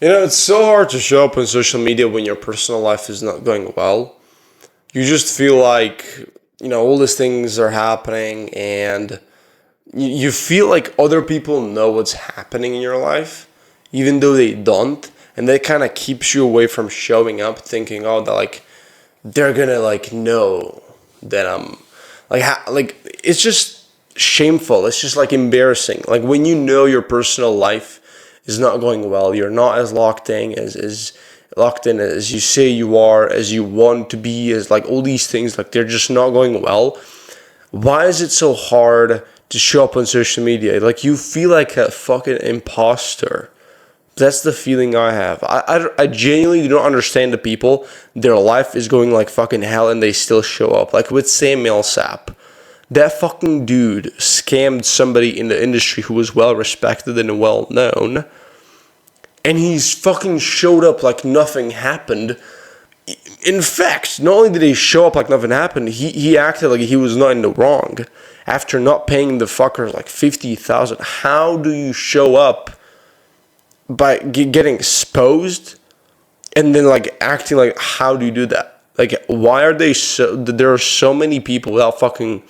It's so hard to show up on social media when your personal life is not going well. You just feel like, all these things are happening and you feel like other people know what's happening in your life, even though they don't. And that kind of keeps you away from showing up thinking, oh, they're gonna know that I'm it's just shameful. It's just embarrassing. Like when you know your personal life is not going well, you're not as locked in as you say you are, as you want to be, as all these things, they're just not going well. Why is it so hard to show up on social media? You feel like a fucking imposter. That's the feeling I have. I genuinely don't understand the people. Their life is going like fucking hell and they still show up. Like with Sam Millsap. That fucking dude scammed somebody in the industry who was well respected and well known. And he's fucking showed up like nothing happened. In fact, not only did he show up like nothing happened, he acted like he was not in the wrong. After not paying the fuckers like $50,000. How do you show up by getting exposed and then acting like, how do you do that? Why are there are so many people without fucking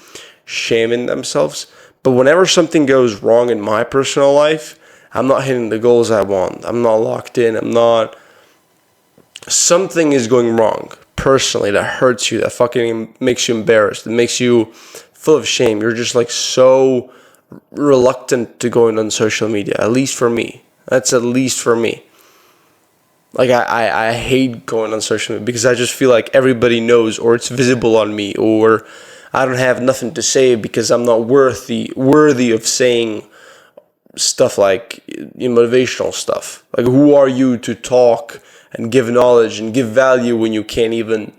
shaming themselves, but whenever something goes wrong in my personal life, I'm not hitting the goals I want, I'm not locked in, something is going wrong personally that hurts you, that fucking makes you embarrassed, that makes you full of shame. You're just so reluctant to going on social media, at least for me. That's at least for me. I hate going on social media because I just feel like everybody knows, or it's visible on me, or I don't have nothing to say because I'm not worthy of saying stuff motivational stuff. Who are you to talk and give knowledge and give value when you can't even,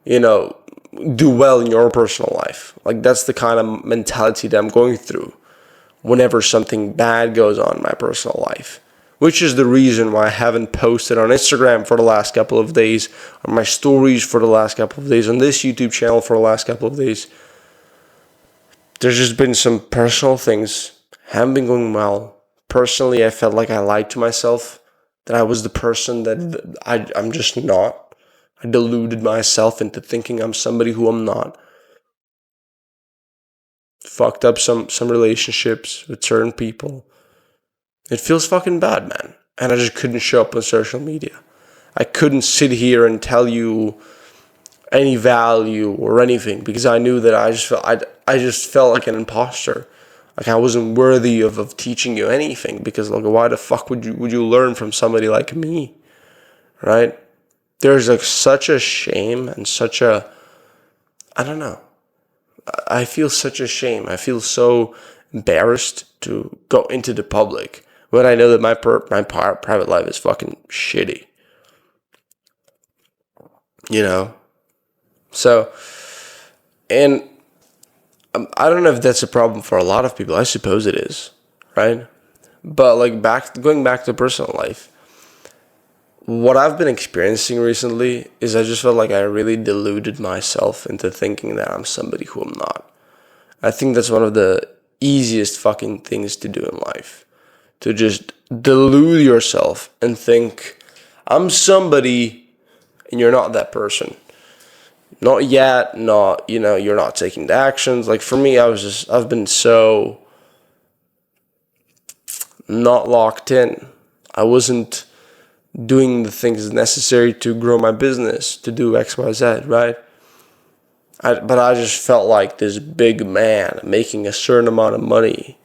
do well in your personal life? That's the kind of mentality that I'm going through whenever something bad goes on in my personal life, which is the reason why I haven't posted on Instagram for the last couple of days, on my stories for the last couple of days, on this YouTube channel for the last couple of days. There's just been some personal things haven't been going well. Personally, I felt like I lied to myself, that I was the person that I'm just not. I deluded myself into thinking I'm somebody who I'm not. Fucked up some relationships with certain people. It feels fucking bad, man. And I just couldn't show up on social media. I couldn't sit here and tell you any value or anything because I knew that I just felt like an imposter. I wasn't worthy of teaching you anything because why the fuck would you learn from somebody like me, right? There's such a shame and such a, I don't know. I feel such a shame. I feel so embarrassed to go into the public when I know that my private life is fucking shitty. So, and I don't know if that's a problem for a lot of people. I suppose it is, right? But going back to personal life, what I've been experiencing recently is I just felt like I really deluded myself into thinking that I'm somebody who I'm not. I think that's one of the easiest fucking things to do in life. To just delude yourself and think, I'm somebody, and you're not that person. Not yet, you're not taking the actions. For me, I've been so not locked in. I wasn't doing the things necessary to grow my business, to do X, Y, Z, right? But I just felt like this big man making a certain amount of money.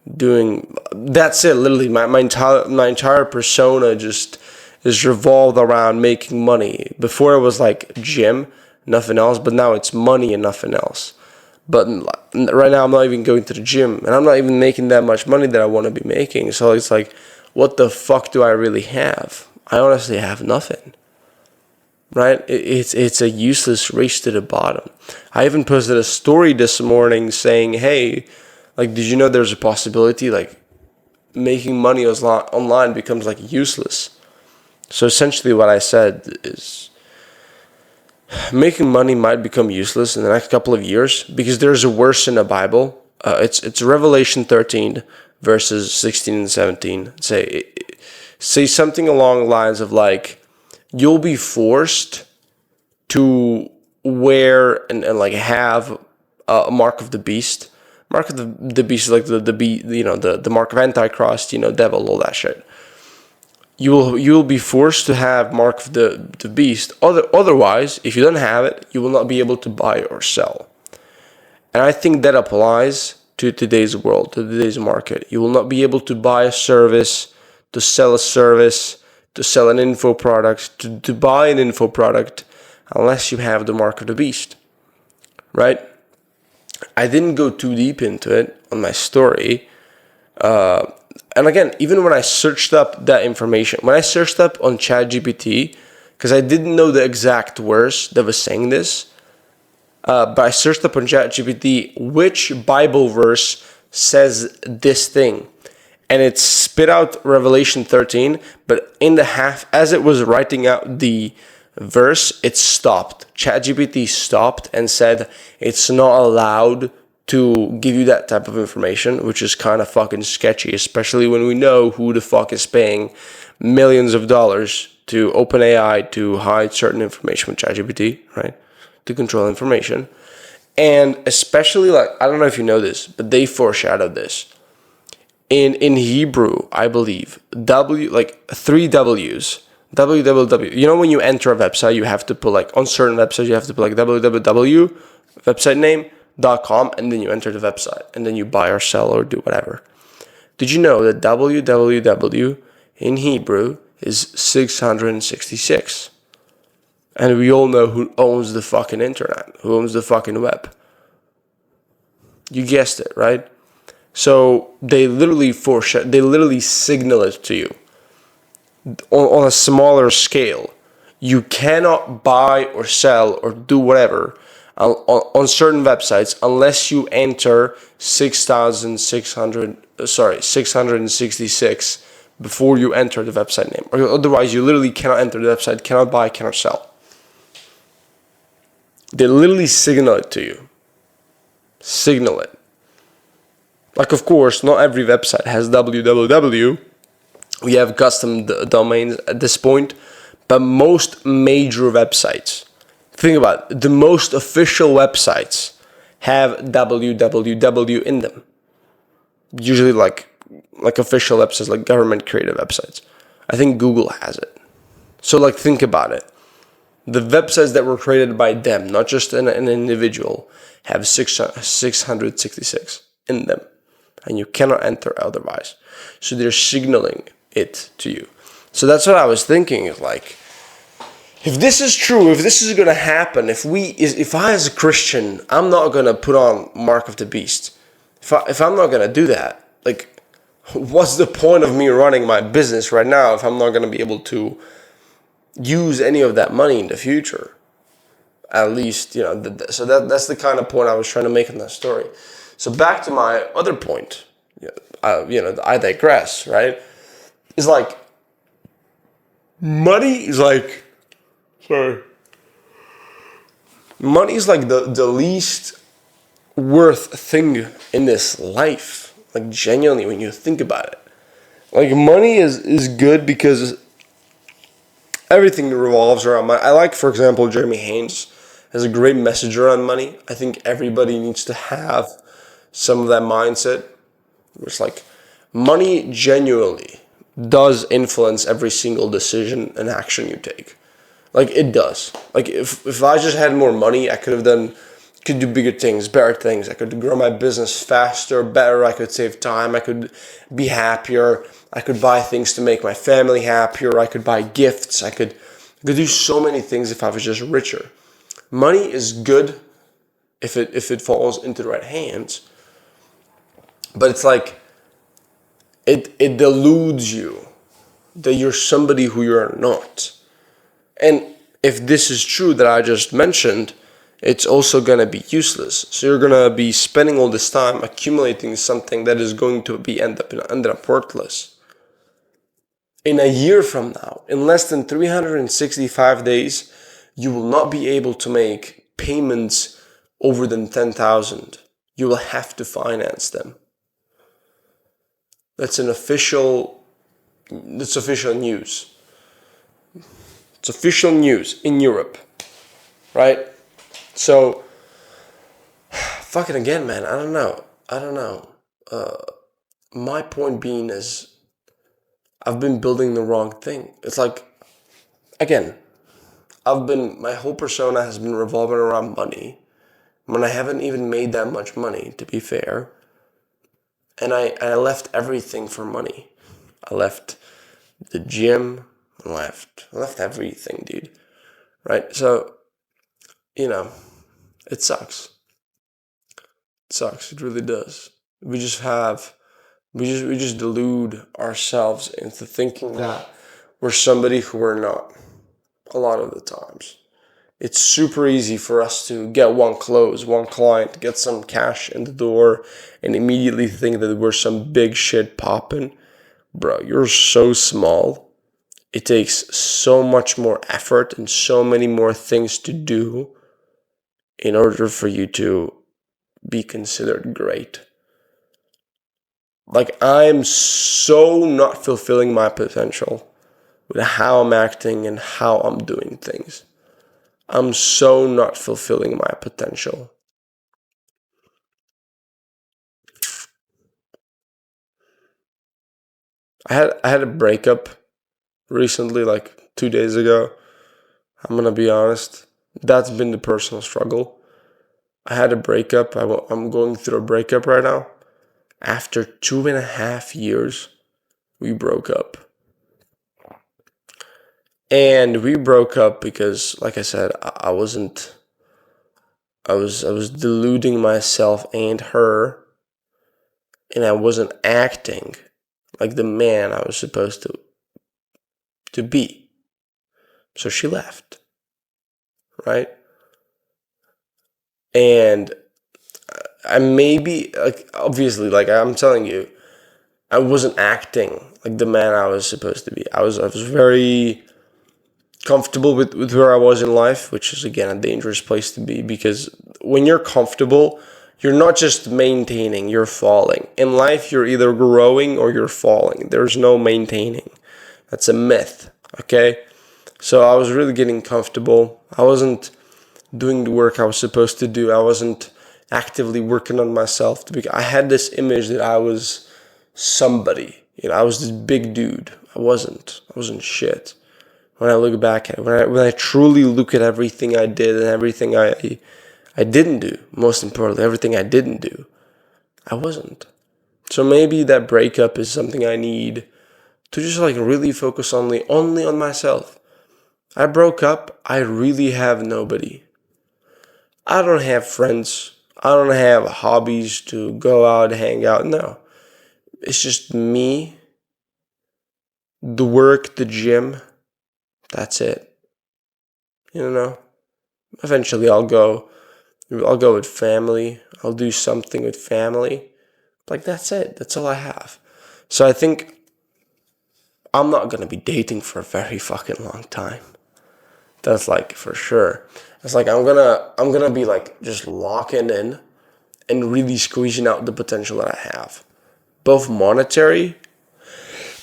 That's it, literally. My entire persona just is revolved around making money. Before it was gym, nothing else, but now it's money and nothing else. But right now I'm not even going to the gym, and I'm not even making that much money that I want to be making. So it's what the fuck do I really have? I honestly have nothing. Right? It's a useless race to the bottom. I even posted a story this morning saying, hey, did you know there's a possibility making money online becomes useless? So essentially what I said is making money might become useless in the next couple of years because there's a verse in the Bible. It's Revelation 13 verses 16 and 17. say something along the lines of like, you'll be forced to wear and like have a mark of the beast. Mark of the beast is like the mark of Antichrist, devil, all that shit. You'll be forced to have mark of the beast. Otherwise, if you don't have it, you will not be able to buy or sell. And I think that applies to today's world, to today's market. You will not be able to buy a service, to sell a service, to sell an info product, to buy an info product, unless you have the mark of the beast, right? I didn't go too deep into it on my story. And again, even when I searched up that information, when I searched up on ChatGPT, because I didn't know the exact verse that was saying this, but I searched up on ChatGPT which Bible verse says this thing. And it spit out Revelation 13, but in the half, as it was writing out the verse, it stopped. ChatGPT stopped and said it's not allowed to give you that type of information, which is kind of fucking sketchy, especially when we know who the fuck is paying millions of dollars to OpenAI to hide certain information with ChatGPT, right? To control information. And especially, like, I don't know if you know this, but they foreshadowed this. In Hebrew, I believe, three W's, www. You know, when you enter a website, you have to put like, on certain websites, you have to put like www, website name, .com, and then you enter the website, and then you buy or sell or do whatever. Did you know that www in Hebrew is 666? And we all know who owns the fucking internet, who owns the fucking web. You guessed it, right? So they literally signal it to you on a smaller scale. You cannot buy or sell or do whatever on certain websites unless you enter 666 before you enter the website name. Or otherwise, you literally cannot enter the website, cannot buy, cannot sell. They literally signal it to you. Signal it. Like, of course, not every website has www. We have custom domains at this point, but most major websites, think about it, the most official websites have www in them. Usually like official websites, like government created websites. I think Google has it. So like, think about it. The websites that were created by them, not just an individual, have 666 in them. And you cannot enter otherwise. So they're signaling it to you. So that's what I was thinking, is like, if this is true, if this is going to happen, if I as a Christian, I'm not going to put on mark of the beast. If I'm not going to do that, like, what's the point of me running my business right now if I'm not going to be able to use any of that money in the future? At least, so that's the kind of point I was trying to make in that story. So back to my other point, I digress, right? It's like, money is like the least worth thing in this life. Like, genuinely, when you think about it. Like, money is good because everything revolves around money. I like, for example, Jeremy Haynes has a great message around money. I think everybody needs to have some of that mindset. It's like, money genuinely does influence every single decision and action you take. Like, it does. Like, if I just had more money, I could do bigger things, better things. I could grow my business faster, better. I could save time. I could be happier. I could buy things to make my family happier. I could buy gifts. I could do so many things if I was just richer. Money is good if it falls into the right hands. But it's like, it deludes you that you're somebody who you're not. And if this is true that I just mentioned, it's also going to be useless. So you're going to be spending all this time accumulating something that is going to be end up worthless. In a year from now, in less than 365 days, you will not be able to make payments over than 10,000. You will have to finance them. That's an official It's official news. It's official news in Europe, right? So, fucking again, man. I don't know. I don't know. My point being is, I've been building the wrong thing. It's like, again, my whole persona has been revolving around money when I haven't even made that much money, to be fair. And I left everything for money. I left the gym. I left everything, dude. Right? So, it sucks. It sucks. It really does. We just delude ourselves into thinking that we're somebody who we're not a lot of the times. It's super easy for us to get one client, get some cash in the door, and immediately think that we're some big shit popping. Bro, you're so small. It takes so much more effort and so many more things to do in order for you to be considered great. Like, I'm so not fulfilling my potential with how I'm acting and how I'm doing things. I'm so not fulfilling my potential. I had a breakup recently, like 2 days ago. I'm gonna be honest. That's been the personal struggle. I had a breakup. I'm going through a breakup right now. After 2.5 years, we broke up. And we broke up because, like I said, I wasn't. I was deluding myself and her, and I wasn't acting like the man I was supposed to be. So she left, right? And I maybe, like, obviously, like I'm telling you, I wasn't acting like the man I was supposed to be. I was very comfortable with where I was in life, which is again a dangerous place to be, because when you're comfortable, you're not just maintaining, you're falling. In life, you're either growing or you're falling. There's no maintaining. That's a myth, okay? So I was really getting comfortable. I wasn't doing the work I was supposed to do. I wasn't actively working on myself. I had this image that I was somebody. I was this big dude. I wasn't. I wasn't shit. When I look back at it, when I truly look at everything I did and everything I didn't do, most importantly, everything I didn't do, I wasn't. So maybe that breakup is something I need to just like really focus only on myself. I broke up. I really have nobody. I don't have friends. I don't have hobbies to go out, hang out. No. It's just me, the work, the gym. That's it. Eventually I'll go with family. I'll do something with family. Like, that's it. That's all I have. So I think I'm not going to be dating for a very fucking long time. That's like for sure. It's like I'm going to be like just locking in and really squeezing out the potential that I have. Both monetary,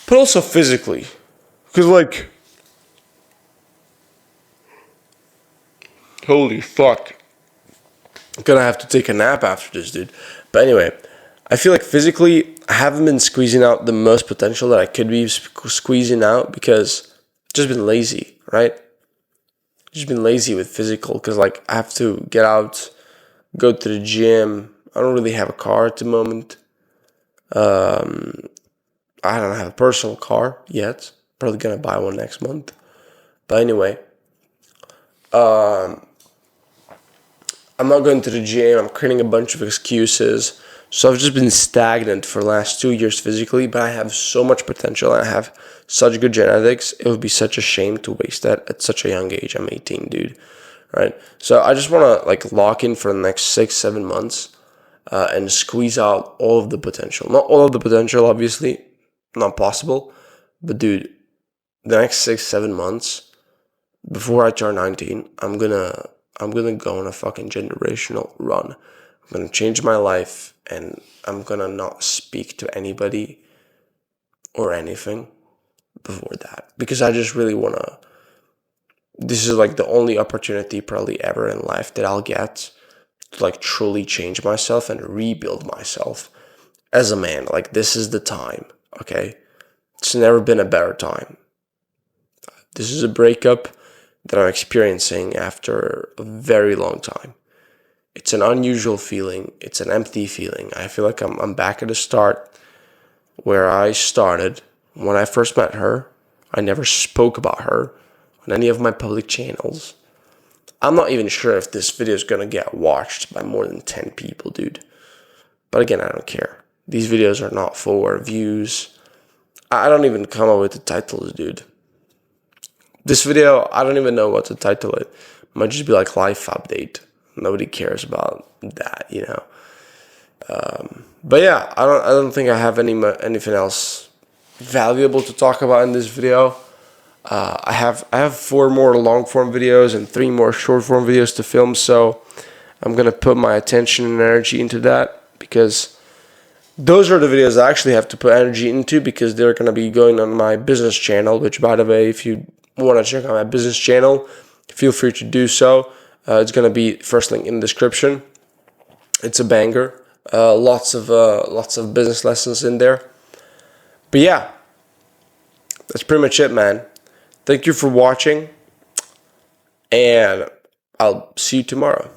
but also physically. Because like, holy fuck. I'm gonna have to take a nap after this, dude. But anyway, I feel like physically, I haven't been squeezing out the most potential that I could be squeezing out because I've just been lazy, right? Just been lazy with physical because like I have to get out, go to the gym. I don't really have a car at the moment. I don't have a personal car yet. Probably gonna buy one next month. But anyway, I'm not going to the gym. I'm creating a bunch of excuses. So I've just been stagnant for the last 2 years physically, but I have so much potential and I have such good genetics. It would be such a shame to waste that at such a young age. I'm 18, dude. Right? So I just want to like lock in for the next 6-7 months and squeeze out all of the potential. Not all of the potential, obviously. Not possible. But dude, the next 6-7 months before I turn 19, I'm gonna go on a fucking generational run. I'm gonna change my life and I'm gonna not speak to anybody or anything. before that, because I just really want to. This is like the only opportunity probably ever in life that I'll get to like truly change myself and rebuild myself as a man. Like, this is the time, okay? It's never been a better time. This is a breakup that I'm experiencing after a very long time. It's an unusual feeling. It's an empty feeling. I feel like I'm back at the start where I started when I first met her. I never spoke about her on any of my public channels. I'm not even sure if this video is going to get watched by more than 10 people, dude. But again, I don't care. These videos are not for views. I don't even come up with the titles, dude. This video, I don't even know what to title it. It might just be like life update. Nobody cares about that, you know. But yeah, I don't think I have anything else valuable to talk about in this video. I have 4 more long form videos and 3 more short form videos to film, so I'm gonna put my attention and energy into that, because those are the videos I actually have to put energy into, because they're gonna be going on my business channel. Which, by the way, if you want to check out my business channel, feel free to do so. It's gonna be first link in the description. It's a banger. Lots of business lessons in there. But yeah, that's pretty much it, man. Thank you for watching, and I'll see you tomorrow.